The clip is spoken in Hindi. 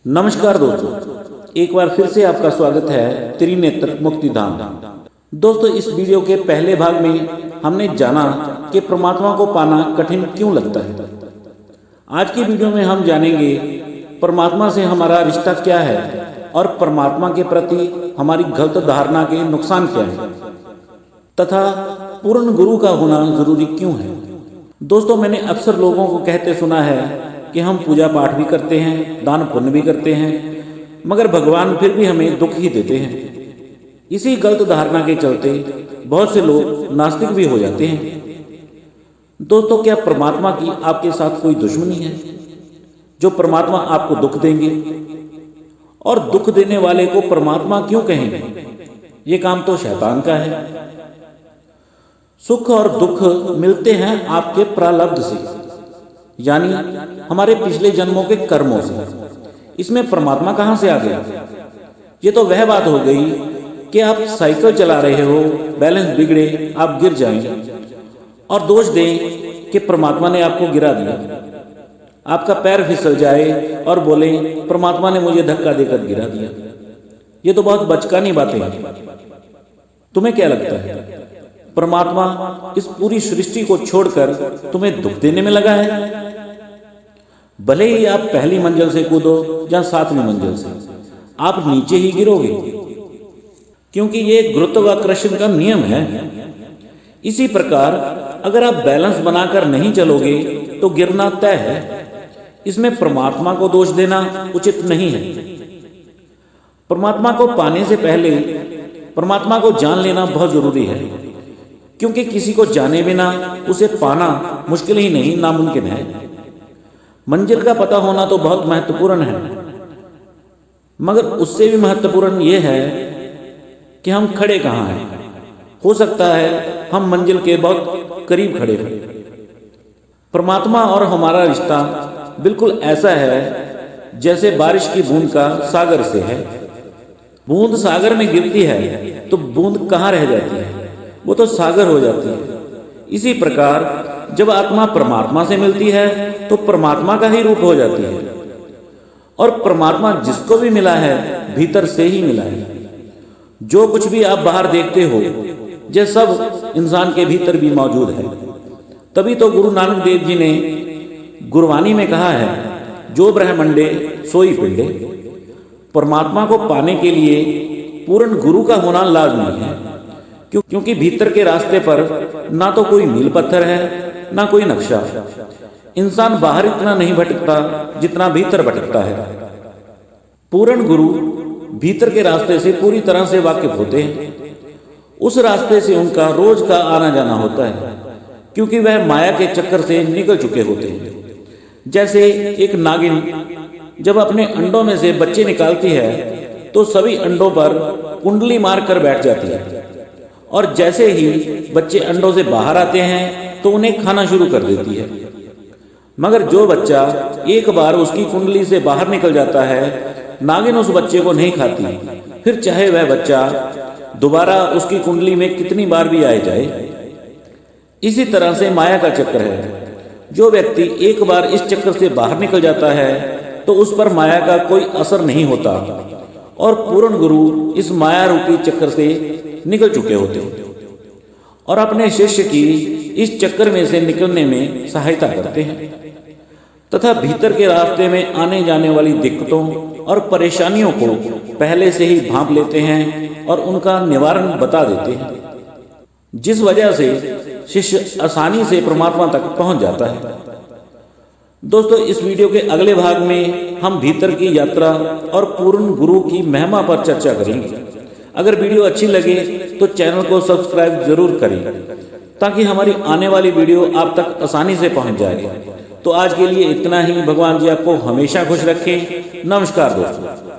नमस्कार दोस्तों, एक बार फिर से आपका स्वागत है त्रिनेत्र मुक्तिधाम। दोस्तों, इस वीडियो के पहले भाग में हमने जाना कि परमात्मा को पाना कठिन क्यों लगता है। आज की वीडियो में हम जानेंगे परमात्मा से हमारा रिश्ता क्या है और परमात्मा के प्रति हमारी गलत धारणा के नुकसान क्या है तथा पूर्ण गुरु का होना जरूरी क्यों है। दोस्तों, मैंने अक्सर लोगों को कहते सुना है कि हम पूजा पाठ भी करते हैं, दान पुण्य भी करते हैं, मगर भगवान फिर भी हमें दुख ही देते हैं। इसी गलत धारणा के चलते बहुत से लोग नास्तिक भी हो जाते हैं। दोस्तों, क्या परमात्मा की आपके साथ कोई दुश्मनी है जो परमात्मा आपको दुख देंगे? और दुख देने वाले को परमात्मा क्यों कहेंगे? ये काम तो शैतान का है। सुख और दुख मिलते हैं आपके प्रारब्ध से, यानी हमारे पिछले जन्मों के कर्मों से। इसमें परमात्मा कहां से आ गया? ये तो वह बात हो गई कि आप साइकिल चला रहे हो, बैलेंस बिगड़े, आप गिर जाएं और दोष दें कि परमात्मा ने आपको गिरा दिया। आपका पैर फिसल जाए और बोले परमात्मा ने मुझे धक्का देकर गिरा दिया। ये तो बहुत बचकानी बातें हैं। तुम्हें क्या लगता है, परमात्मा इस पूरी सृष्टि को छोड़कर तुम्हें दुख देने में लगा है? भले ही आप पहली मंजिल से कूदो या 7वीं मंजिल से, आप नीचे ही गिरोगे, क्योंकि ये गुरुत्वाकर्षण का नियम है। इसी प्रकार अगर आप बैलेंस बनाकर नहीं चलोगे तो गिरना तय है। इसमें परमात्मा को दोष देना उचित नहीं है। परमात्मा को पाने से पहले परमात्मा को जान लेना बहुत जरूरी है, क्योंकि किसी को जाने बिना उसे पाना मुश्किल ही नहीं, नामुमकिन है। मंजिल का पता होना तो बहुत महत्वपूर्ण है, मगर उससे भी महत्वपूर्ण यह है कि हम खड़े कहाँ हैं। हो सकता है हम मंजिल के बहुत करीब खड़े हैं। परमात्मा और हमारा रिश्ता बिल्कुल ऐसा है जैसे बारिश की बूंद का सागर से है। बूंद सागर में गिरती है तो बूंद कहाँ रह जाती है? वो तो सागर हो जाती है। इसी प्रकार जब आत्मा परमात्मा से मिलती है तो परमात्मा का ही रूप हो जाती है। और परमात्मा जिसको भी मिला है भीतर से ही मिला है। जो कुछ भी आप बाहर देखते हो ये सब इंसान के भीतर भी मौजूद है। तभी तो गुरु नानक देव जी ने गुरबानी में कहा है, जो ब्रह्मंडे सोई पिंडे। परमात्मा को पाने के लिए पूर्ण गुरु का होना लाजमी है, क्योंकि भीतर के रास्ते पर ना तो कोई मील पत्थर है ना कोई नक्शा। इंसान बाहर इतना नहीं भटकता जितना भीतर भटकता है। पूर्ण गुरु भीतर के रास्ते से पूरी तरह से वाकिफ होते हैं। उस रास्ते से उनका रोज का आना जाना होता है, क्योंकि वह माया के चक्कर से निकल चुके होते हैं। जैसे एक नागिन जब अपने अंडों में से बच्चे निकालती है तो सभी अंडों पर कुंडली मार कर बैठ जाती है, और जैसे ही बच्चे अंडों से बाहर आते हैं तो उन्हें खाना शुरू कर देती है। मगर जो बच्चा एक बार उसकी कुंडली से बाहर निकल जाता है, नागिन उस बच्चे को नहीं खाती, फिर चाहे वह बच्चा दोबारा उसकी कुंडली में कितनी बार भी आ जाए। इसी तरह से माया का चक्कर है। जो व्यक्ति एक बार इस चक्कर से बाहर निकल जाता है तो उस पर माया का कोई असर नहीं होता, और पूर्ण गुरु इस माया रूपी चक्कर से निकल चुके होते हैं और अपने शिष्य की इस चक्कर में से निकलने में सहायता करते हैं तथा भीतर के रास्ते में आने जाने वाली दिक्कतों और परेशानियों को पहले से ही भांप लेते हैं और उनका निवारण बता देते हैं, जिस वजह से शिष्य आसानी से परमात्मा तक पहुंच जाता है। दोस्तों, इस वीडियो के अगले भाग में हम भीतर की यात्रा और पूर्ण गुरु की महिमा पर चर्चा करेंगे। अगर वीडियो अच्छी लगे तो चैनल को सब्सक्राइब जरूर करें, ताकि हमारी आने वाली वीडियो आप तक आसानी से पहुंच जाए। तो आज के लिए इतना ही। भगवान जी आपको हमेशा खुश रखें। नमस्कार दोस्तों।